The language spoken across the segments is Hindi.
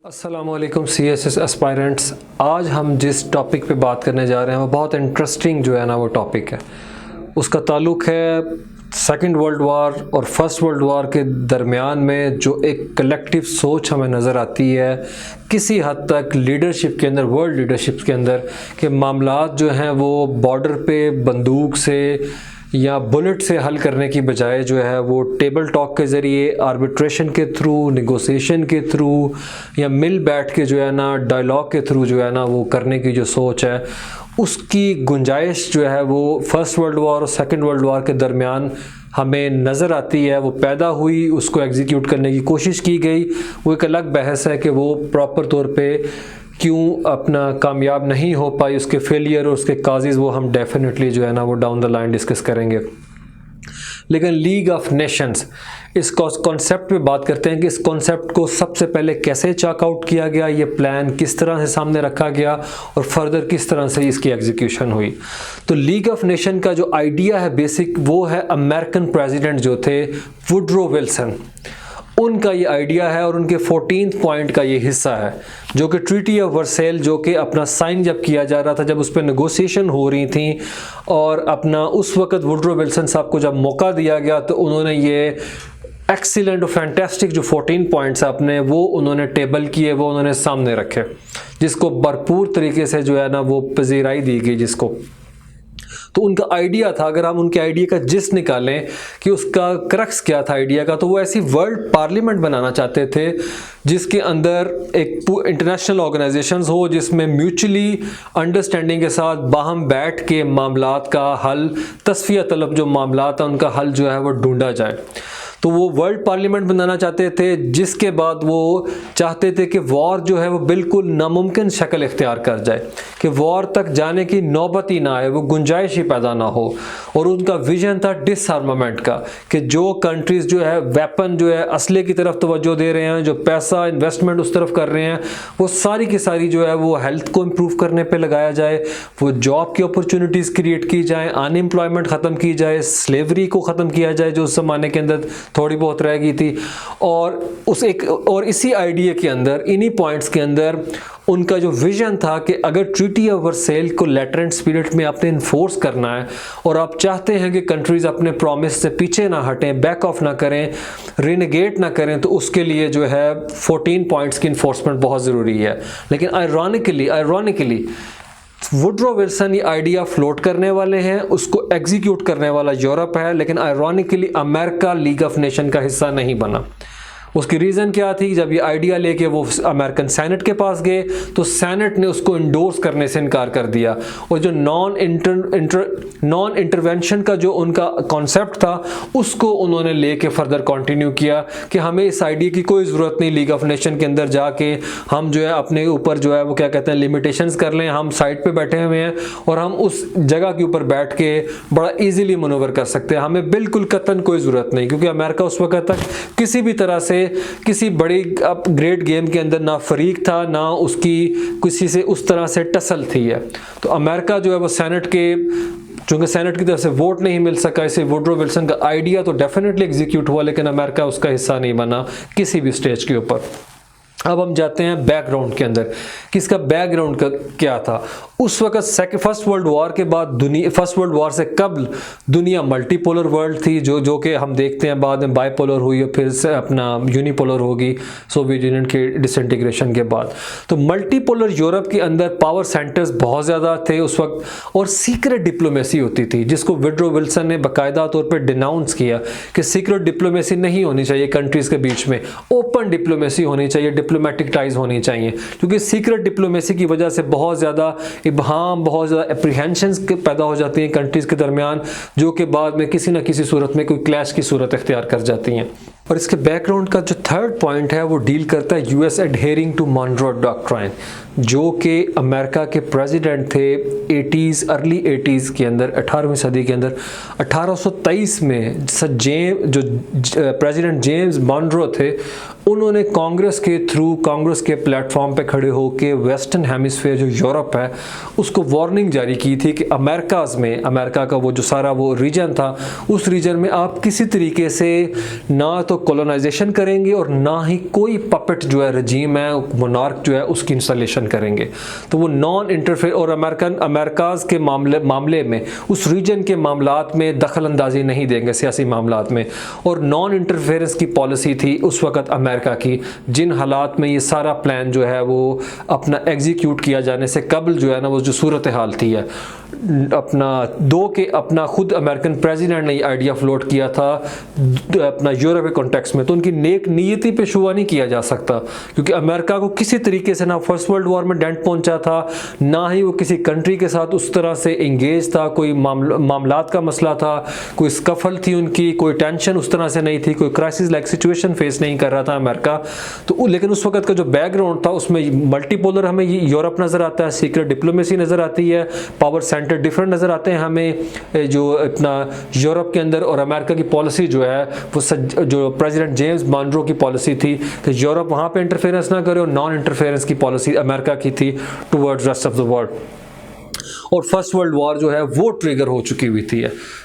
अस्सलामुअलैकुम CSS एस्पायरेंट्स। आज हम जिस टॉपिक पे बात करने जा रहे हैं वो बहुत इंटरेस्टिंग जो है ना वो टॉपिक है। उसका ताल्लुक़ है सेकंड वर्ल्ड वार और फर्स्ट वर्ल्ड वार के दरमियान में जो एक कलेक्टिव सोच हमें नज़र आती है किसी हद तक लीडरशिप के अंदर, वर्ल्ड लीडरशिप के अंदर, कि मामलात जो हैं वो बॉर्डर पे बंदूक से या बुलेट से हल करने की बजाय जो है वो टेबल टॉक के ज़रिए, आर्बिट्रेशन के थ्रू, नेगोशिएशन के थ्रू या मिल बैठ के जो है ना डायलॉग के थ्रू जो है ना वो करने की जो सोच है उसकी गुंजाइश जो है वो फर्स्ट वर्ल्ड वार और सेकंड वर्ल्ड वार के दरमियान हमें नज़र आती है। वो पैदा हुई, उसको एग्जीक्यूट करने की कोशिश की गई। वो एक अलग बहस है कि वो प्रॉपर तौर पे क्यों अपना कामयाब नहीं हो पाई, उसके फेलियर और उसके काजेज़ वो हम डेफिनेटली जो है ना वो डाउन द लाइन डिस्कस करेंगे। लेकिन लीग ऑफ नेशंस, इस कॉन्सेप्ट पे बात करते हैं कि इस कॉन्सेप्ट को सबसे पहले कैसे चॉक आउट किया गया, ये प्लान किस तरह से सामने रखा गया और फर्दर किस तरह से इसकी एग्जीक्यूशन हुई। तो लीग ऑफ नेशन का जो आइडिया है बेसिक, वो है अमेरिकन प्रेसिडेंट जो थे वुडरो विल्सन, उनका ये आइडिया है और उनके 14th पॉइंट का ये हिस्सा है जो कि ट्रीटी ऑफ वर्सेल, जो कि अपना साइन जब किया जा रहा था, जब उस पर नेगोशिएशन हो रही थी और अपना उस वक्त वुडरो विल्सन साहब को जब मौका दिया गया तो उन्होंने ये एक्सीलेंट और फैंटास्टिक जो 14 पॉइंट्स अपने वो उन्होंने टेबल किए, वो उन्होंने सामने रखे, जिसको भरपूर तरीके से जो है ना वो पजीराई दी गई जिसको। तो उनका आइडिया था, अगर हम उनके आइडिया का जिस निकालें कि उसका क्रक्स क्या था आइडिया का, तो वो ऐसी वर्ल्ड पार्लियामेंट बनाना चाहते थे जिसके अंदर एक इंटरनेशनल ऑर्गेनाइजेशंस हो, जिसमें म्यूचुअली अंडरस्टैंडिंग के साथ बाहम बैठ के मामलात का हल, तस्फिया तलब जो मामलात हैं उनका हल जो है वो ढूंढा जाए। तो वो वर्ल्ड पार्लियामेंट बनाना चाहते थे, जिसके बाद वो चाहते थे कि वॉर जो है वो बिल्कुल नामुमकिन शक्ल इख्तियार कर जाए, कि वॉर तक जाने की नौबत ही ना आए, वो गुंजाइश ही पैदा ना हो। और उनका विजन था डिसआर्मामेंट का, कि जो कंट्रीज़ जो है वेपन जो है असले की तरफ तवज्जो दे रहे हैं, जो पैसा इन्वेस्टमेंट उस तरफ कर रहे हैं, वो सारी की सारी जो है वो हेल्थ को इम्प्रूव करने पर लगाया जाए, वो जॉब की अपॉर्चुनिटीज़ क्रिएट की जाए, अनएम्प्लॉयमेंट ख़त्म की जाए, स्लेवरी को ख़त्म किया जाए जो उस ज़माने के अंदर थोड़ी बहुत रह गई थी। और इसी आइडिया के अंदर, इन्हीं पॉइंट्स के अंदर उनका जो विजन था कि अगर ट्रीटी ऑफ वर्सेल को लेटर एंड स्पिरिट में आपने इन्फोर्स करना है और आप चाहते हैं कि कंट्रीज़ अपने प्रॉमिस से पीछे ना हटें, बैक ऑफ ना करें, रिनेगेट ना करें, तो उसके लिए जो है 14 पॉइंट्स की इन्फोर्समेंट बहुत ज़रूरी है। लेकिन आयरॉनिकली वुडरो विल्सन ये आइडिया फ्लोट करने वाले हैं, उसको एग्जीक्यूट करने वाला यूरोप है, लेकिन ironically America league of nation का हिस्सा नहीं बना। उसकी रीज़न क्या थी? जब ये आइडिया लेके वो अमेरिकन सेनेट के पास गए तो सेनेट ने उसको इंडोर्स करने से इनकार कर दिया, और जो नॉन इंटरवेंशन का जो उनका कॉन्सेप्ट था उसको उन्होंने लेके फर्दर कंटिन्यू किया कि हमें इस आइडिया की कोई ज़रूरत नहीं, लीग ऑफ नेशन के अंदर जाके हम जो है अपने ऊपर जो है वो क्या कहते हैं लिमिटेशंस कर लें, हम साइड पे बैठे हुए हैं और हम उस जगह के ऊपर बैठ के बड़ा ईजिली मनूवर कर सकते हैं, हमें बिल्कुल कतन कोई ज़रूरत नहीं, क्योंकि अमेरिका उस वक्त तक किसी भी तरह से किसी बड़ी अपग्रेड गेम के अंदर ना फरीक था, ना उसकी किसी से उस तरह से टसल थी है। तो अमेरिका जो है वो सेनेट के, चूंकि सेनेट की तरफ से वोट नहीं मिल सका, इसे वुडरो विल्सन का आइडिया तो डेफिनेटली एग्जीक्यूट हुआ, लेकिन अमेरिका उसका हिस्सा नहीं बना किसी भी स्टेज के ऊपर। अब हम जाते हैं बैकग्राउंड के अंदर कि इसका बैकग्राउंड का क्या था। उस वक्त फर्स्ट वर्ल्ड वॉर के बाद फर्स्ट वर्ल्ड वॉर से कबल दुनिया मल्टीपोलर वर्ल्ड थी, जो कि हम देखते हैं बाद में बाइपोलर हुई और फिर से अपना यूनिपोलर होगी सोवियत यूनियन के डिसइंटीग्रेशन के बाद। तो मल्टीपोलर यूरोप के अंदर पावर सेंटर्स बहुत ज़्यादा थे उस वक्त, और सीक्रेट डिप्लोमेसी होती थी, जिसको वुडरो विल्सन ने बाकायदा तौर पर डिनाउंस किया कि सीक्रेट डिप्लोमेसी नहीं होनी चाहिए कंट्रीज़ के बीच में, ओपन डिप्लोमेसी होनी चाहिए, डिप्लोमेटिक टाइज होनी चाहिए, क्योंकि सीक्रेट डिप्लोमेसी की वजह से बहुत ज़्यादा इबहाम, बहुत ज़्यादा एप्रीहेंशंस पैदा हो जाती हैं कंट्रीज़ के दरमियान, जो कि बाद में किसी न किसी सूरत में कोई क्लैश की सूरत इख्तियार कर जाती हैं। और इसके बैकग्राउंड का जो थर्ड पॉइंट है वो डील करता है US adhering to Monroe doctrine, जो कि अमेरिका के प्रेसिडेंट थे अर्ली 80s के अंदर, 18वीं सदी के अंदर 1823 में जो प्रेसिडेंट जेम्स मॉनरो थे, उन्होंने कांग्रेस के थ्रू, कांग्रेस के प्लेटफॉर्म पे खड़े होकर वेस्टर्न हेमिस्फीयर जो यूरोप है उसको वार्निंग जारी की थी कि अमेरिका का वो जो सारा वो रीजन था, उस रीजन में आप किसी तरीके से ना तो कॉलोनाइजेशन करेंगे और ना ही कोई पपेट जो है रजीम है, मोनार्क जो है उसकी इंस्टॉलेशन करेंगे। तो वो नॉन इंटरफेयर और अमेरिकाज के मामले में उस रीजन के मामलात में दखल अंदाजी नहीं देंगे सियासी मामलात में। और नॉन इंटरफेरेंस की पॉलिसी थी उस वक्त अमेरिका की, जिन हालात में ये सारा प्लान जो है वो अपना एग्जीक्यूट किया जाने से कबल जो है ना वो जो सूरत हाल थी है अपना खुद अमेरिकन प्रेसिडेंट ने आइडिया फ्लोट किया था अपना यूरोपीय कॉन्टेक्स्ट में। तो उनकी नेक नीयति पे शुआ नहीं किया जा सकता, क्योंकि अमेरिका को किसी तरीके से ना फर्स्ट वर्ल्ड वॉर में डेंट पहुंचा था, ना ही वो किसी कंट्री के साथ उस तरह से एंगेज था, कोई मामलात का मसला था, कोई स्कफल थी उनकी, कोई टेंशन उस तरह से नहीं थी, कोई क्राइसिस लाइक सिचुएशन फेस नहीं कर रहा था अमेरिका। तो लेकिन उस वक्त का जो बैकग्राउंड था उसमें मल्टीपोलर हमें यूरोप नजर आता है, सीक्रेट डिप्लोमेसी नजर आती है, पावर सेंटर डिफरेंट नजर आते हैं हमें जो अपना यूरोप के अंदर। और अमेरिका की पॉलिसी जो है वो जो प्रेसिडेंट जेम्स मॉनरो की पॉलिसी थी कि यूरोप वहां पे इंटरफेरेंस ना करे, और नॉन इंटरफेरेंस की पॉलिसी अमेरिका की थी towards rest of the world. और फर्स्ट वर्ल्ड वॉर जो है वो ट्रिगर हो चुकी हुई थी।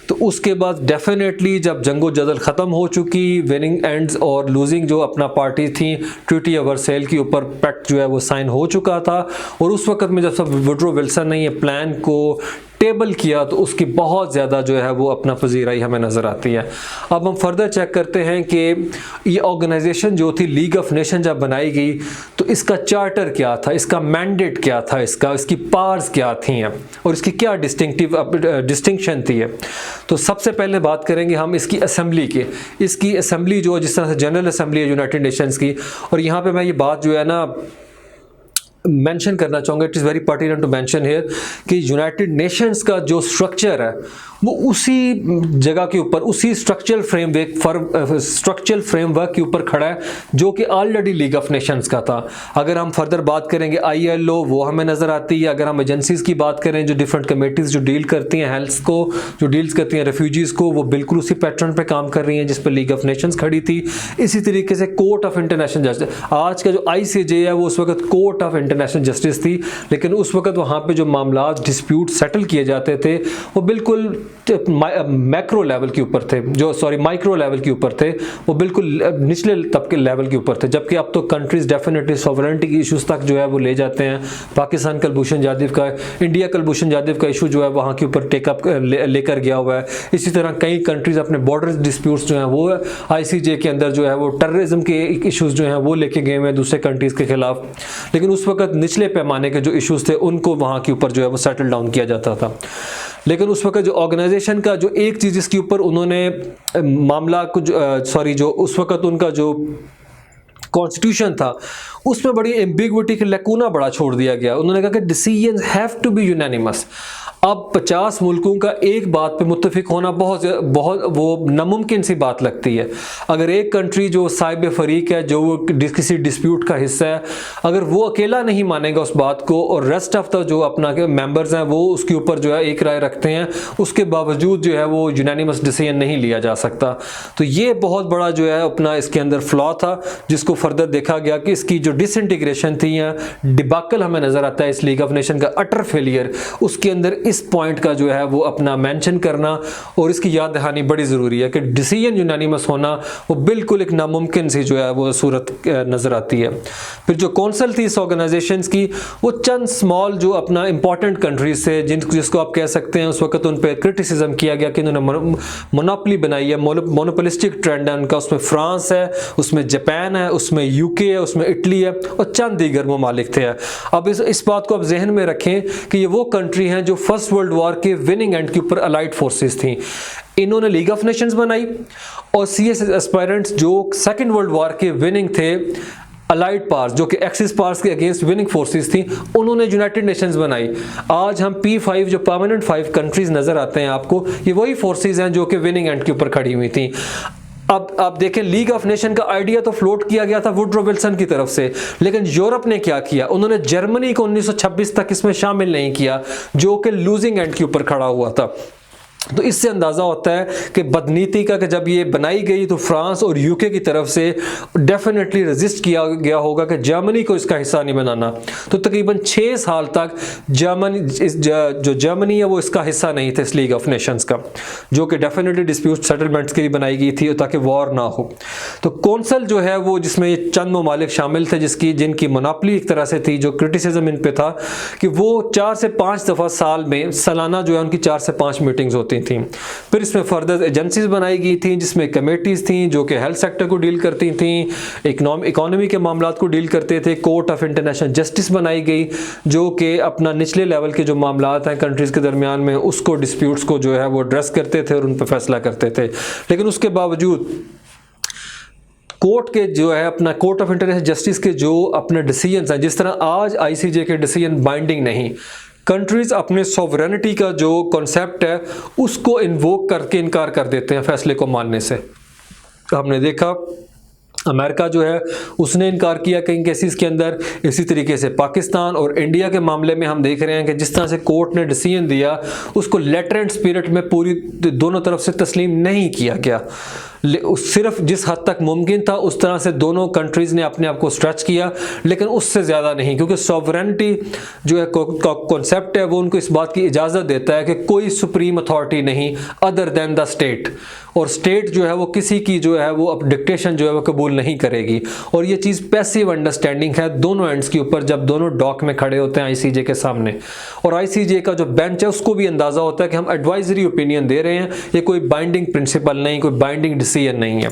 तो उसके बाद डेफिनेटली जब जंगो जदल ख़त्म हो चुकी, विनिंग एंड्स और लूजिंग जो अपना पार्टी थी, ट्रीटी ऑफ वर्सेल के ऊपर पैक्ट जो है वो साइन हो चुका था। और उस वक्त में जब सब वुडरो विल्सन ने ये प्लान को टेबल किया तो उसकी बहुत ज़्यादा जो है वो अपना पजीराई हमें नज़र आती है। अब हम फर्दर चेक करते हैं कि ये ऑर्गेनाइजेशन जो थी लीग ऑफ नेशन जब बनाई गई तो इसका चार्टर क्या था, इसका मैंडेट क्या था, इसकी पावर्स क्या थी और इसकी क्या डिस्टिंक्शन थी। तो सबसे पहले बात करेंगे हम इसकी असेंबली की। इसकी असेंबली जो जिस तरह से जनरल असेंबली है यूनाइटेड नेशंस की, और यहाँ पे मैं ये बात जो है ना मेंशन करना चाहूँगा, it is very pertinent to mention here कि यूनाइटेड नेशंस का जो स्ट्रक्चर है वो उसी जगह के ऊपर, उसी स्ट्रक्चरल फ्रेमवर्क के ऊपर खड़ा है जो कि ऑलरेडी लीग ऑफ नेशंस का था। अगर हम फर्दर बात करेंगे ILO वो हमें नज़र आती है। अगर हम एजेंसीज़ की बात करें जो डिफरेंट कमेटीज़ जो डील करती हैं हेल्थ को, जो डील्स करती हैं रेफ्यूजीज़ को, वो बिल्कुल उसी पैटर्न पे काम कर रही हैं जिस पर लीग ऑफ नेशंस खड़ी थी। इसी तरीके से कोर्ट ऑफ इंटरनेशनल जस्टिस, आज का जो ICJ है वो उस वक्त कोर्ट ऑफ इंटरनेशनल जस्टिस थी, लेकिन उस वक्त वहाँ पे जो मामला डिस्प्यूट सेटल किए जाते थे वो बिल्कुल मैक्रो लेवल के ऊपर थे, माइक्रो लेवल के ऊपर थे, वो बिल्कुल निचले तबके लेवल के ऊपर थे। जबकि अब तो कंट्रीज डेफिनेटली सॉवरेनिटी की इश्यूज तक जो है वो ले जाते हैं। पाकिस्तान कुलभूषण जाधव का, इंडिया कुलभूषण जाधव का इशू जो है वहाँ के ऊपर टेकअप लेकर गया हुआ है। इसी तरह कई कंट्रीज अपने बॉर्डर डिस्प्यूट्स जो हैं वो ICJ के अंदर जो है वो टेररिज्म के इश्यूज जो हैं वो लेके गए हुए हैं दूसरे कंट्रीज के खिलाफ। लेकिन उस वक्त निचले पैमाने के जो इश्यूज थे उनको वहाँ के ऊपर जो है वो सेटल डाउन किया जाता था। लेकिन उस वक्त जो ऑर्गेनाइजेशन का जो एक चीज़ जिसके ऊपर उन्होंने मामला को जो उस वक्त उनका जो कॉन्स्टिट्यूशन था उसमें बड़ी एम्बिग्विटी की लैकूना बड़ा छोड़ दिया गया। उन्होंने कहा कि decisions have to be unanimous. अब 50 मुल्कों का एक बात पे मुत्तफिक होना बहुत वो नामुमकिन सी बात लगती है। अगर एक कंट्री जो साहिब फरीक है, जो वो किसी डिस्प्यूट का हिस्सा है, अगर वो अकेला नहीं मानेगा उस बात को और रेस्ट ऑफ द जो अपना के मेंबर्स हैं वो उसके ऊपर जो है एक राय रखते हैं, उसके बावजूद जो है वो यूनानिमस डिसीजन नहीं लिया जा सकता। तो ये बहुत बड़ा जो है अपना इसके अंदर फ्लॉ था, जिसको फर्दर देखा गया कि इसकी जो डिसइंटीग्रेशन थी या डिबाकल हमें नजर आता है इस लीग ऑफ नेशन का अटर फेलियर, उसके अंदर इस पॉइंट का जो है वो अपना मेंशन करना और इसकी याद दहानी बड़ी ज़रूरी है कि डिसीजन यूनानिमस होना वो बिल्कुल एक नामुमकिन सी जो है वो सूरत नज़र आती है। फिर जो कौंसल थी इस ऑर्गेनाइजेशंस की, वो चंद स्मॉल जो अपना इंपॉर्टेंट कंट्रीज थे जिसको आप कह सकते हैं उस वक्त उन पर क्रिटिसिज्म किया गया कि उन्होंने मोनोपली बनाई है, मोनोपोलिस्टिक ट्रेंड है उनका। उसमें फ्रांस है, उसमें जापान है, उसमें UK है, उसमें इटली है और चंद दीगर ममालिक थे। अब इस बात को आप जहन में रखें कि ये वो कंट्री हैं जो फर्स्ट वर्ल्ड वॉर के विनिंग एंड के ऊपर अलाइड फोर्सेस थी। इन्होंने लीग ऑफ नेशंस बनाई और CSS एस्पायरेंट्स जो सेकेंड वर्ल्ड वॉर के विनिंग थे, अलाइड पावर्स जो कि एक्सिस पावर्स के अगेंस्ट विनिंग फोर्सेस थी, उन्होंने यूनाइटेड नेशंस बनाई। आज हम P5 जो परमानेंट 5 कंट्रीज नजर आते हैं आपको, ये वही फोर्सेस हैं जो कि विनिंग एंड के ऊपर खड़ी हुई थी। अब आप देखें लीग ऑफ नेशन का आइडिया तो फ्लोट किया गया था वुडरो विल्सन की तरफ से, लेकिन यूरोप ने क्या किया, उन्होंने जर्मनी को 1926 तक इसमें शामिल नहीं किया जो कि लूजिंग एंड के ऊपर खड़ा हुआ था। तो इससे अंदाज़ा होता है कि बदनीति का कि जब ये बनाई गई तो फ्रांस और यूके की तरफ से डेफिनेटली रेजिस्ट किया गया होगा कि जर्मनी को इसका हिस्सा नहीं बनाना। तो तकरीबन 6 साल तक जो जर्मनी है वो इसका हिस्सा नहीं था इस लीग ऑफ नेशंस का, जो कि डेफिनेटली डिस्प्यूट सेटलमेंट्स के लिए बनाई गई थी ताकि वॉर ना हो। तो कौंसल जो है वो जिसमें ये चंद ममालिक शामिल थे जिनकी मोनोपोली एक तरह से थी, जो क्रिटिसिज्म इन पे था कि वो 4 से 5 दफ़ा साल में सालाना जो है उनकी 4 से 5 मीटिंग्स होती थी। फिर इसमें फर्दर एजेंसीज बनाई गई थी जिसमें कमेटीज थी जो कि हेल्थ सेक्टर को डील करती थी, इकोनॉमी के मामलात को डील करते थे। कोर्ट ऑफ इंटरनेशनल जस्टिस बनाई गई जो कि अपना निचले लेवल के जो मामलात हैं कंट्रीज़ के दरमियान में उसको डिस्प्यूट्स को जो है वो एड्रेस करते थे और उन पर फैसला करते थे। लेकिन उसके बावजूद कोर्ट के जो है अपना कोर्ट ऑफ इंटरनेशनल जस्टिस के जो अपने डिसीजंस हैं, जिस तरह आज आईसीजे के डिसीजन बाइंडिंग नहीं, कंट्रीज़ अपने सॉवरेनिटी का जो कॉन्सेप्ट है उसको इन्वोक करके इनकार कर देते हैं फैसले को मानने से। हमने देखा अमेरिका जो है उसने इनकार किया कई केसेस के अंदर। इसी तरीके से पाकिस्तान और इंडिया के मामले में हम देख रहे हैं कि जिस तरह से कोर्ट ने डिसीजन दिया उसको लेटर एंड स्पिरिट में पूरी दोनों तरफ से तस्लीम नहीं किया गया। सिर्फ जिस हद तक मुमकिन था उस तरह से दोनों कंट्रीज़ ने अपने आप को स्ट्रेच किया, लेकिन उससे ज़्यादा नहीं, क्योंकि सॉवरेनिटी जो है कॉन्सेप्ट है वो उनको इस बात की इजाज़त देता है कि कोई सुप्रीम अथॉरिटी नहीं अदर देन द स्टेट, और स्टेट जो है वो किसी की जो है वो अब डिक्टेशन जो है वो कबूल नहीं करेगी। और ये चीज़ पैसिव अंडरस्टैंडिंग है दोनों एंड्स के ऊपर जब दोनों डॉक में खड़े होते हैं आईसीजे के सामने। और आईसीजे का जो बेंच है उसको भी अंदाज़ा होता है कि हम एडवाइजरी ओपिनियन दे रहे हैं, ये कोई बाइंडिंग प्रिंसिपल नहीं, कोई बाइंडिंग डिसीजन नहीं है।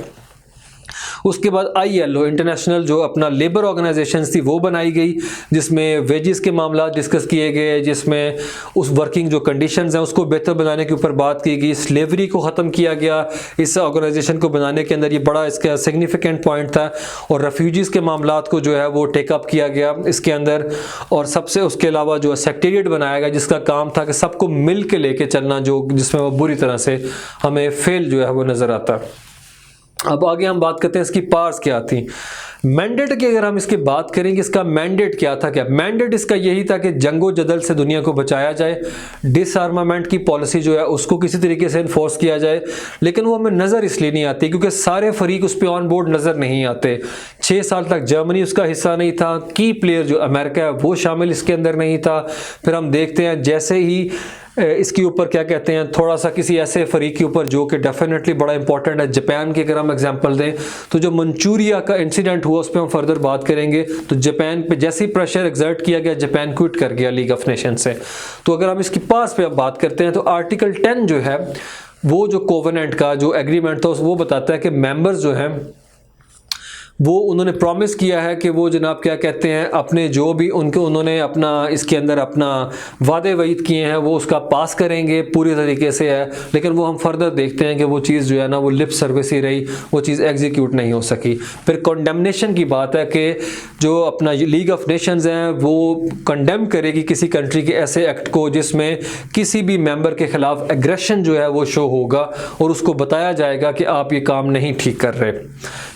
उसके बाद आईएलओ इंटरनेशनल जो अपना लेबर ऑर्गेनाइजेशन थी वो बनाई गई जिसमें वेजेस के मामला डिस्कस किए गए, जिसमें उस वर्किंग जो कंडीशंस हैं उसको बेहतर बनाने के ऊपर बात की गई। स्लेवरी को ख़त्म किया गया इस ऑर्गेनाइजेशन को बनाने के अंदर, ये बड़ा इसका सिग्निफिकेंट पॉइंट था। और रेफ्यूजीज़ के मामलात को जो है वो टेकअप किया गया इसके अंदर। और सबसे उसके अलावा जो सेक्रेटेरिएट बनाया गया जिसका काम था कि सबको मिल के लेके चलना, जो जिसमें वो बुरी तरह से हमें फेल जो है वो नज़र आता। अब आगे हम बात करते हैं इसकी पावर्स क्या थी। मैंडेट की अगर हम इसकी बात करेंगे, इसका मैंडेट क्या था? क्या मैंडेट इसका यही था कि जंगो जदल से दुनिया को बचाया जाए, डिसआर्मामेंट की पॉलिसी जो है उसको किसी तरीके से इन्फोर्स किया जाए। लेकिन वो हमें नज़र इसलिए नहीं आती क्योंकि सारे फरीक उस पर ऑन बोर्ड नज़र नहीं आते। 6 साल तक जर्मनी उसका हिस्सा नहीं था, की प्लेयर जो अमेरिका है वो शामिल इसके अंदर नहीं था। फिर हम देखते हैं जैसे ही इसके ऊपर क्या कहते हैं थोड़ा सा किसी ऐसे फरीक के ऊपर जो कि डेफिनेटली बड़ा इंपॉर्टेंट है, जापान की अगर हम एग्जांपल दें तो जो मंचूरिया का इंसिडेंट हुआ उस पर हम फर्दर बात करेंगे। तो जापान पे जैसे ही प्रेशर एक्सर्ट किया गया जापान क्विट कर गया लीग ऑफ नेशन से। तो अगर हम इसकी पास पे अब बात करते हैं तो आर्टिकल 10 जो है वो जो कोवेनेंट का जो एग्रीमेंट था वो बताता है कि मेंबर्स जो हैं वो उन्होंने प्रॉमिस किया है कि वो जनाब क्या कहते हैं अपने जो भी उन्होंने अपना इसके अंदर अपना वादे वईद किए हैं वो उसका पास करेंगे पूरी तरीके से है। लेकिन वो हम फर्दर देखते हैं कि वो चीज़ जो है ना वो लिप सर्विस ही रही, वो चीज़ एग्जीक्यूट नहीं हो सकी। फिर कंडेमनेशन की बात है कि जो अपना लीग ऑफ नेशंस हैं वो कंडेम करेगी किसी कंट्री के ऐसे एक्ट को जिसमें किसी भी मेंबर के खिलाफ एग्रेशन जो है वो शो होगा और उसको बताया जाएगा कि आप ये काम नहीं ठीक कर रहे।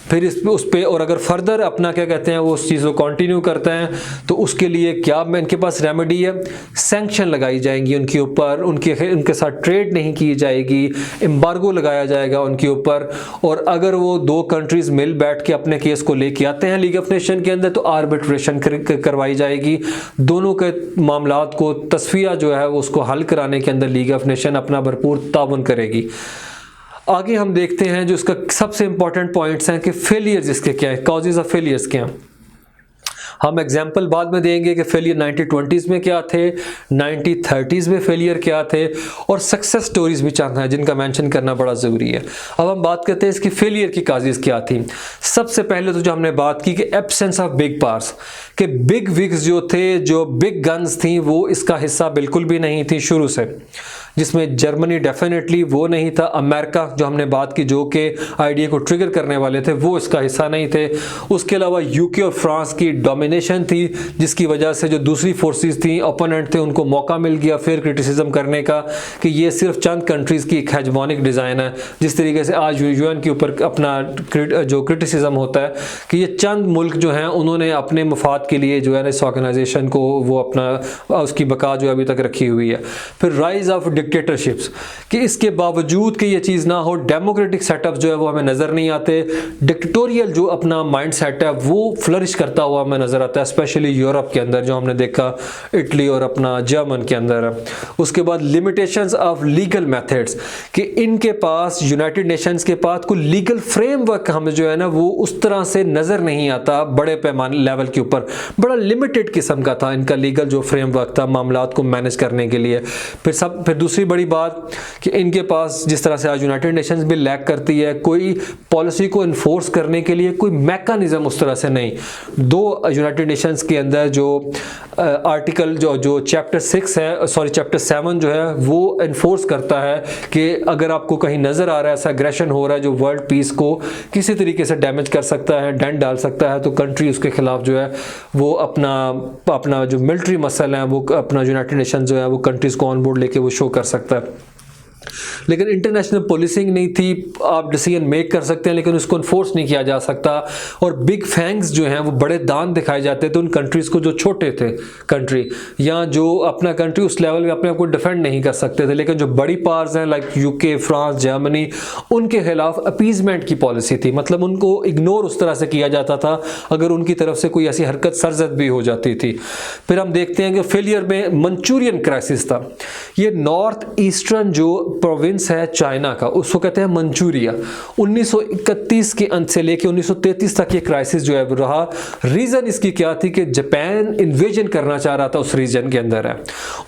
फिर उस पर और अगर फर्दर अपना क्या कहते हैं वो उस चीज़ को कंटिन्यू करते हैं तो उसके लिए क्या इनके पास रेमेडी है, सैंक्शन लगाई जाएंगी उनके ऊपर, उनके साथ ट्रेड नहीं की जाएगी, एम्बार्गो लगाया जाएगा उनके ऊपर। और अगर वो 2 कंट्रीज़ मिल बैठ के अपने केस को लेके आते हैं लीग ऑफ नेशन के अंदर तो आर्बिट्रेशन करवाई जाएगी। दोनों के मामलात को तस्फिया जो है वो उसको हल कराने के अंदर लीग ऑफ नेशन अपना भरपूर ताउन करेगी। आगे हम देखते हैं जो इसका सबसे इंपॉर्टेंट पॉइंट्स हैं कि फेलियर्स इसके क्या हैं, कॉजेज ऑफ फेलियर्स क्या हैं। हम एग्जाम्पल बाद में देंगे कि फेलियर 1920s में क्या थे, 1930s में फेलियर क्या थे, और सक्सेस स्टोरीज भी चाहना है जिनका मेंशन करना बड़ा ज़रूरी है। अब हम बात करते हैं इसकी फेलियर की काजेज़ क्या थी। सबसे पहले तो जो हमने बात की कि एब्सेंस ऑफ बिग पावर्स, कि बिग विग्स जो थे, जो बिग गन्स थी वो इसका हिस्सा बिल्कुल भी नहीं थी शुरू से, जिसमें जर्मनी डेफिनेटली वो नहीं था, अमेरिका जो हमने बात की जो कि आइडिया को ट्रिगर करने वाले थे वो इसका हिस्सा नहीं थे। उसके अलावा यूके और फ्रांस की डोमिनेशन थी जिसकी वजह से जो दूसरी फोर्सेस थी ओपोनेंट थे उनको मौका मिल गया फिर क्रिटिसिज्म करने का कि ये सिर्फ चंद कंट्रीज़ की एक हेजमोनिक डिज़ाइन है। जिस तरीके से आज यूएन के ऊपर अपना जो क्रिटिसिज्म होता है कि ये चंद मुल्क जो हैं उन्होंने अपने मफाद के लिए जो है इस ऑर्गेनाइजेशन को वो अपना उसकी बका जो अभी तक रखी हुई है। फिर राइज ऑफ डिक्टेटरशिप्स, कि इसके बावजूद कि ये चीज़ ना हो, डेमोक्रेटिक सेटअप जो है वो हमें नज़र नहीं आते, डिक्टेटोरियल जो अपना माइंड सेट है वो फ्लरिश करता हुआ हमें नज़र आता है, स्पेशली यूरोप के अंदर जो हमने देखा इटली और अपना जर्मन के अंदर है। उसके बाद लिमिटेशंस ऑफ लीगल मेथड्स, कि इनके पास यूनाइटेड नेशंस के पास कोई लीगल फ्रेमवर्क हमें जो है ना वो उस तरह से नज़र नहीं आता, बड़े पैमाने लेवल के ऊपर बड़ा लिमिटेड किस्म का था इनका लीगल जो फ्रेमवर्क था मामलात को मैनेज करने के लिए। फिर दूसरी बड़ी बात कि इनके पास जिस तरह से आज यूनाइटेड नेशंस भी लैक करती है, कोई पॉलिसी को इन्फोर्स करने के लिए कोई मैकेनिज्म उस तरह से नहीं। दो यूनाइटेड नेशंस के अंदर जो आर्टिकल जो चैप्टर 7 जो है वो इन्फोर्स करता है कि अगर आपको कहीं नज़र आ रहा है ऐसा एग्रेशन हो रहा है जो वर्ल्ड पीस को किसी तरीके से डैमेज कर सकता है, डेंट डाल सकता है, तो कंट्री उसके खिलाफ जो है वो अपना जो मिलिट्री मसल है वो अपना यूनाइटेड नेशन जो है वो कंट्रीज़ को ऑन बोर्ड लेके वो शो कर सकता है। लेकिन इंटरनेशनल पॉलिसिंग नहीं थी, आप डिसीजन मेक कर सकते हैं लेकिन उसको इन्फोर्स नहीं किया जा सकता। और बिग फैंग्स जो हैं वो बड़े दान दिखाए जाते थे उन कंट्रीज़ को जो छोटे थे कंट्री, या जो अपना कंट्री उस लेवल में अपने आप को डिफेंड नहीं कर सकते थे। लेकिन जो बड़ी पावर्स हैं लाइक यूके, फ्रांस, जर्मनी, उनके खिलाफ अपीजमेंट की पॉलिसी थी, मतलब उनको इग्नोर उस तरह से किया जाता था अगर उनकी तरफ से कोई ऐसी हरकत सरजद भी हो जाती थी। फिर हम देखते हैं कि फेलियर में मंचूरियन क्राइसिस था। ये नॉर्थ ईस्टर्न जो प्रोविंस है चाइना का, उसको कहते हैं मंचूरिया। 1931 के अंत से लेकर 1933 तक ये क्राइसिस जो है वो रहा। रीजन इसकी क्या थी कि जापान इन्वेजन करना चाह रहा था उस रीजन के अंदर है,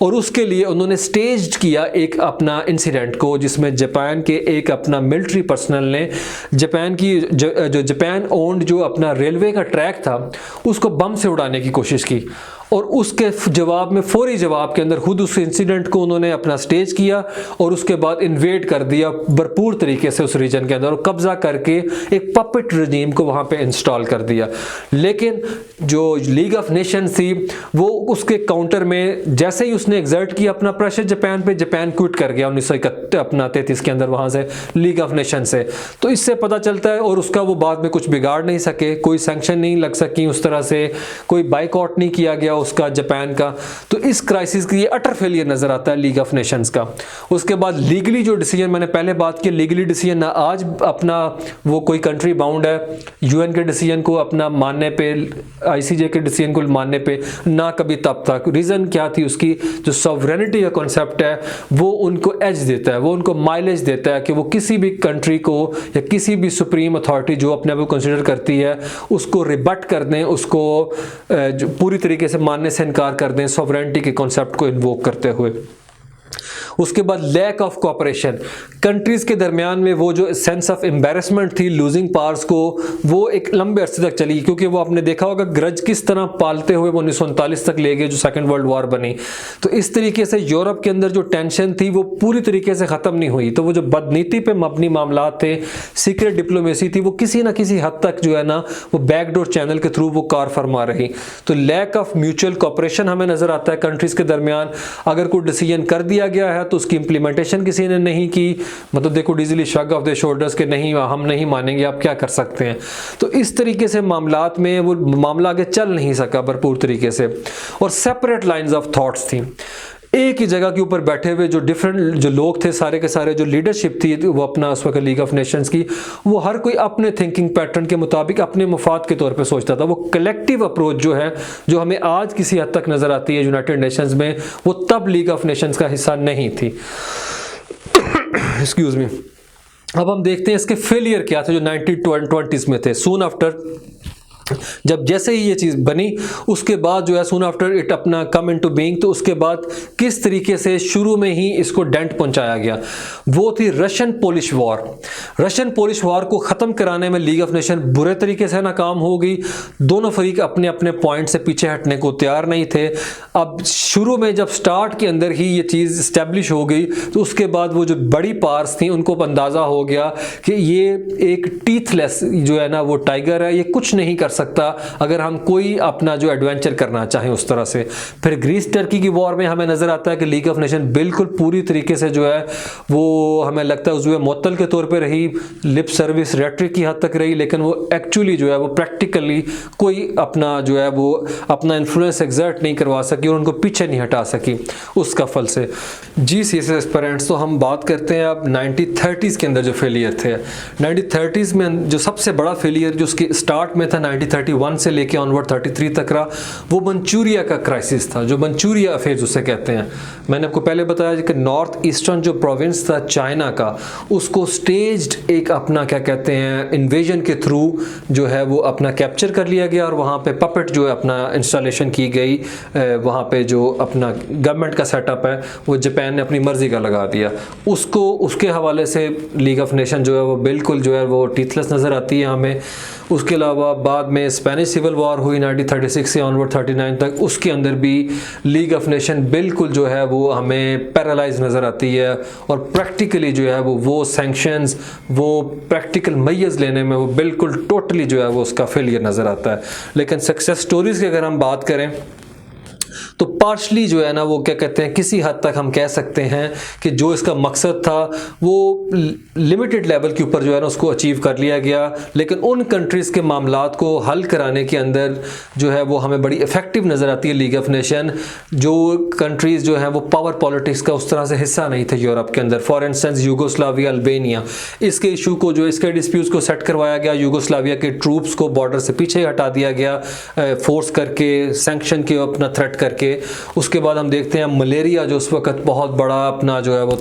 और उसके लिए उन्होंने स्टेज किया एक अपना इंसिडेंट को, जिसमें जापान के एक अपना मिलिट्री पर्सनल ने जापान की जो जापान ओन्ड जो अपना रेलवे का ट्रैक था उसको बम से उड़ाने की कोशिश की, और उसके जवाब में फौरी जवाब के अंदर खुद उस इंसिडेंट को उन्होंने अपना स्टेज किया और उसके बाद इन्वेड कर दिया भरपूर तरीके से उस रीजन के अंदर, और कब्जा करके एक पपेट रजीम को वहां पे इंस्टॉल कर दिया। लेकिन जो लीग ऑफ नेशंस थी वो उसके काउंटर में जैसे ही उसने एग्जर्ट किया अपना प्रेशर जापान पे, जापान क्विट कर गया 1933 के अंदर वहां से लीग ऑफ नेशन से। तो इससे पता चलता है, और उसका वो बाद में कुछ बिगाड़ नहीं सके, कोई सैंक्शन नहीं लग सकी उस तरह से, कोई बाइकआउट नहीं किया गया उसका जापान का। तो इस क्राइसिस की ये अटर फेलियर नजर आता है लीग ऑफ नेशंस का। उसके बाद लीगली जो डिसीजन मैंने पहले बात की, लीगली डिसीजन ना आज अपना वो कोई कंट्री बाउंड है यूएन के डिसीजन को अपना मानने पे, आईसीजे के डिसीजन को मानने पे, ना कभी तब तक। रीजन क्या थी उसकी, जो सॉवरेनिटी का कॉन्सेप्ट है वो उनको एज देता है, वो उनको माइलेज देता है कि वो किसी भी कंट्री को या किसी भी सुप्रीम अथॉरिटी जो अपने आप को कंसिडर करती है उसको रिबट कर दें, उसको जो पूरी तरीके से मानने से इनकार कर दें सॉवरेनिटी के कॉन्सेप्ट को इन्वोक करते हुए। उसके बाद लैक ऑफ कोऑपरेशन, कंट्रीज के दरमियान में वो जो सेंस ऑफ एम्बैरेसमेंट थी लूजिंग पावर्स को, वो एक लंबे अरसे तक चली, क्योंकि वो आपने देखा होगा ग्रज किस तरह पालते हुए वो 1939 तक ले गए जो सेकंड वर्ल्ड वॉर बनी। तो इस तरीके से यूरोप के अंदर जो टेंशन थी वो पूरी तरीके से खत्म नहीं हुई। तो वो जो बदनीति पे मबनी मामला थे, सीक्रेट डिप्लोमेसी थी, वो किसी ना किसी हद तक जो है ना वो बैकडोर चैनल के थ्रू वो कार फरमा रही। तो लैक ऑफ म्यूचुअल कोऑपरेशन हमें नजर आता है कंट्रीज के दरमियान। अगर कोई डिसीजन कर दिया गया है तो उसकी इंप्लीमेंटेशन किसी ने नहीं की, मतलब देखो easily shrug of the shoulders के नहीं हम नहीं मानेंगे, आप क्या कर सकते हैं। तो इस तरीके से मामलात में वो मामला आगे चल नहीं सका भरपूर तरीके से। और सेपरेट लाइंस ऑफ थॉट्स थी, एक ही जगह के ऊपर बैठे हुए जो डिफरेंट जो लोग थे, सारे के सारे जो लीडरशिप थी वो अपना उस वक्त लीग ऑफ नेशंस की, वो हर कोई अपने थिंकिंग पैटर्न के मुताबिक अपने मुफाद के तौर पे सोचता था। वो कलेक्टिव अप्रोच जो है जो हमें आज किसी हद तक नजर आती है यूनाइटेड नेशंस में, वो तब लीग ऑफ नेशंस का हिस्सा नहीं थी। Excuse me. अब हम देखते हैं इसके फेलियर क्या थे जो 1920s में थे। सून आफ्टर, जब जैसे ही ये चीज़ बनी उसके बाद जो है सून आफ्टर इट अपना कम इनटू बीइंग, तो उसके बाद किस तरीके से शुरू में ही इसको डेंट पहुंचाया गया, वो थी Russian Polish war. Russian Polish war को ख़त्म कराने में लीग ऑफ नेशन बुरे तरीके से नाकाम हो गई। दोनों फरीक अपने अपने पॉइंट से पीछे हटने को तैयार नहीं थे। अब शुरू में जब स्टार्ट के अंदर ही ये चीज़ इस्टेब्लिश हो गई तो उसके बाद वो जो बड़ी पावर्स थी उनको अंदाज़ा हो गया कि ये एक टीथलेस जो है ना वो टाइगर है, ये कुछ नहीं कर सकता अगर हम कोई अपना जो एडवेंचर करना चाहें उस तरह से। फिर ग्रीस टर्की की वॉर में हमें नज़र आता है कि लीग ऑफ नेशन बिल्कुल पूरी तरीके से जो है वो हमें लगता है उसमें मुअत्तल के तौर पे रही, लिप सर्विस रेटरिक की हद तक रही, लेकिन वो एक्चुअली जो है वो प्रैक्टिकली कोई अपना जो है वो अपना इन्फ्लुएंस एग्जर्ट नहीं करवा सकी और उनको पीछे नहीं हटा सकी उसका फल से। जी CSS एस्पिरेंट्स, तो हम बात करते हैं अब 1930s के अंदर जो फेलियर थे। 1930s में जो सबसे बड़ा फेलियर जो उसके स्टार्ट में था 1931 से लेके ऑनवर्ड 33 तक रहा, वो मंचूरिया का क्राइसिस था, जो मंचूरिया अफेज उसे कहते हैं। मैंने आपको पहले बताया कि नॉर्थ ईस्टर्न जो प्रोविंस था चाइना का, उसको स्टेज्ड एक अपना क्या कहते हैं इन्वेजन के थ्रू जो है वो अपना कैप्चर कर लिया गया और वहाँ पे पपेट जो है अपना इंस्टॉलेशन की गई। वहाँ पे जो अपना गवर्नमेंट का सेटअप है वो जापान ने अपनी मर्जी का लगा दिया। उसको उसके हवाले से लीग ऑफ नेशन जो है वो बिल्कुल जो है वो टीथलेस नज़र आती है हमें। उसके अलावा बाद में स्पेनिश सिविल वॉर हुई 1936 से ऑनवर्ड 39 तक, उसके अंदर भी लीग ऑफ नेशन बिल्कुल जो है वो हमें पैरालाइज नज़र आती है और प्रैक्टिकली जो है वो सैंक्शंस वो प्रैक्टिकल मैयज लेने में वो बिल्कुल टोटली जो है वो उसका फेलियर नज़र आता है। लेकिन सक्सेस स्टोरीज़ की अगर हम बात करें तो पार्शली जो है ना वो क्या कहते हैं किसी हद तक हम कह सकते हैं कि जो इसका मकसद था वो लिमिटेड लेवल के ऊपर जो है ना उसको अचीव कर लिया गया। लेकिन उन कंट्रीज़ के मामलात को हल कराने के अंदर जो है वो हमें बड़ी इफ़ेक्टिव नज़र आती है लीग ऑफ नेशन। जो कंट्रीज़ जो हैं वो पावर पॉलिटिक्स का उस तरह से हिस्सा नहीं थे यूरोप के अंदर। फॉर इंस्टेंस यूगोस्लाविया, अल्बानिया, इसके इशू को जो इसके डिस्प्यूट्स को सेट करवाया गया। यूगोस्लाविया के ट्रूप्स को बॉर्डर से पीछे हटा दिया गया फोर्स करके, सैंक्शन के अपना थ्रेट करके। उसके बाद हम देखते हैं मलेरिया जो उस वक्त बहुत बड़ा अपना जो है वो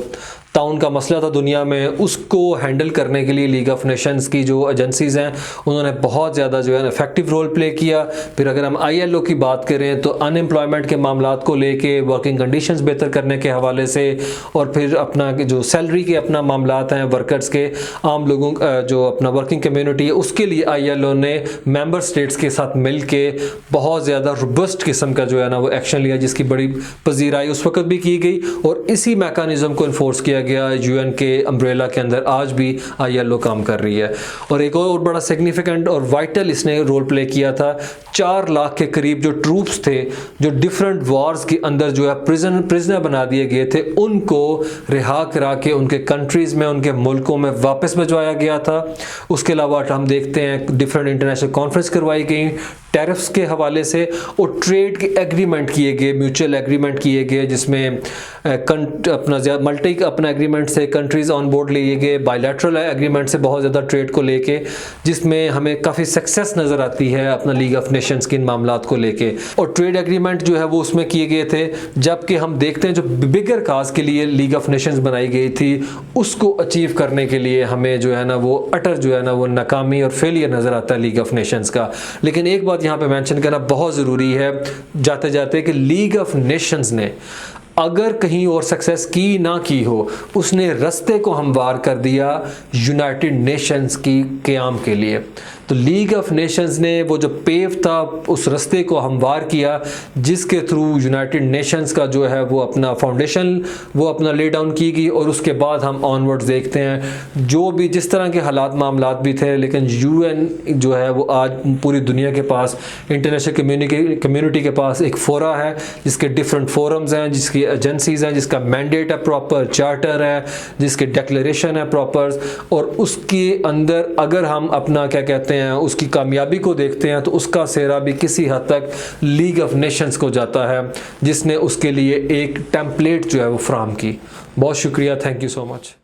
ताउन का मसला था दुनिया में, उसको हैंडल करने के लिए लीग ऑफ नेशंस की जो एजेंसीज़ हैं उन्होंने बहुत ज़्यादा जो है इफेक्टिव रोल प्ले किया। फिर अगर हम ILO की बात करें तो अनएम्प्लॉयमेंट के मामलात को लेके, वर्किंग कंडीशंस बेहतर करने के हवाले से, और फिर अपना जो सैलरी के अपना मामलात हैं वर्कर्स के, आम लोगों जो अपना वर्किंग कम्युनिटी है उसके लिए ILO ने मेंबर स्टेट्स के साथ मिल के बहुत ज़्यादा रोबस्ट किस्म का जो है ना वो एक्शन लिया, जिसकी बड़ी पजीराई उस वक्त भी की गई और इसी मैकेनिज्म को इन्फोर्स किया गया। UN के अम्ब्रेला के अंदर आज भी ILO काम कर रही है। और एक और बड़ा सिग्निफिकेंट और वाइटल इसने रोल प्ले किया था, 4 लाख के करीब जो ट्रूप्स थे जो डिफरेंट वॉर्स के अंदर जो है प्रिजनर बना दिए गए थे, उनको रिहा करा के उनके कंट्रीज़ में, उनके मुल्कों में वापस भिजवाया गया था। उसके अलावा हम देखते हैं डिफरेंट इंटरनेशनल कॉन्फ्रेंस करवाई गई टैरिफ्स के हवाले से और ट्रेड के एग्रीमेंट किए गए, म्यूचुअल एग्रीमेंट किए गए, जिसमें अपना मल्टी अपना एग्रीमेंट से कंट्रीज़ ऑन बोर्ड लिए गए, बायलैटरल एग्रीमेंट से बहुत ज़्यादा ट्रेड को लेके, जिसमें हमें काफ़ी सक्सेस नज़र आती है अपना लीग ऑफ नेशंस के इन मामलात को लेके। और ट्रेड एग्रीमेंट जो है वो उसमें किए गए थे, जबकि हम देखते हैं जो बिगर काज के लिए लीग ऑफ नेशंस बनाई गई थी उसको अचीव करने के लिए हमें जो है ना वो अटर जो है ना वो नाकामी और फेलियर नज़र आता है लीग ऑफ नेशंस का। लेकिन एक बात यहाँ पे मेंशन करना बहुत ज़रूरी है जाते जाते कि लीग ऑफ नेशंस ने अगर कहीं और सक्सेस की ना की हो, उसने रास्ते को हमवार कर दिया यूनाइटेड नेशंस की क़याम के लिए। तो लीग ऑफ नेशंस ने वो जो पेव था उस रास्ते को हमवार किया, जिसके थ्रू यूनाइटेड नेशंस का जो है वो अपना फाउंडेशन वो अपना ले डाउन की गई। और उसके बाद हम ऑनवर्ड्स देखते हैं जो भी जिस तरह के हालात मामलात भी थे, लेकिन UN जो है वो आज पूरी दुनिया के पास, इंटरनेशनल कम्युनिटी के पास एक फोरा है जिसके डिफरेंट फोरम्स हैं, जिसकी एजेंसीज़ हैं, जिसका मैंडेट है, प्रॉपर चार्टर है, जिसके डिक्लेरेशन है प्रॉपर। और उसके अंदर अगर हम अपना क्या कहते हैं उसकी कामयाबी को देखते हैं तो उसका सेहरा भी किसी हद तक लीग ऑफ नेशंस को जाता है, जिसने उसके लिए एक टेम्पलेट जो है वो फ्राहम की। बहुत शुक्रिया, थैंक यू सो मच।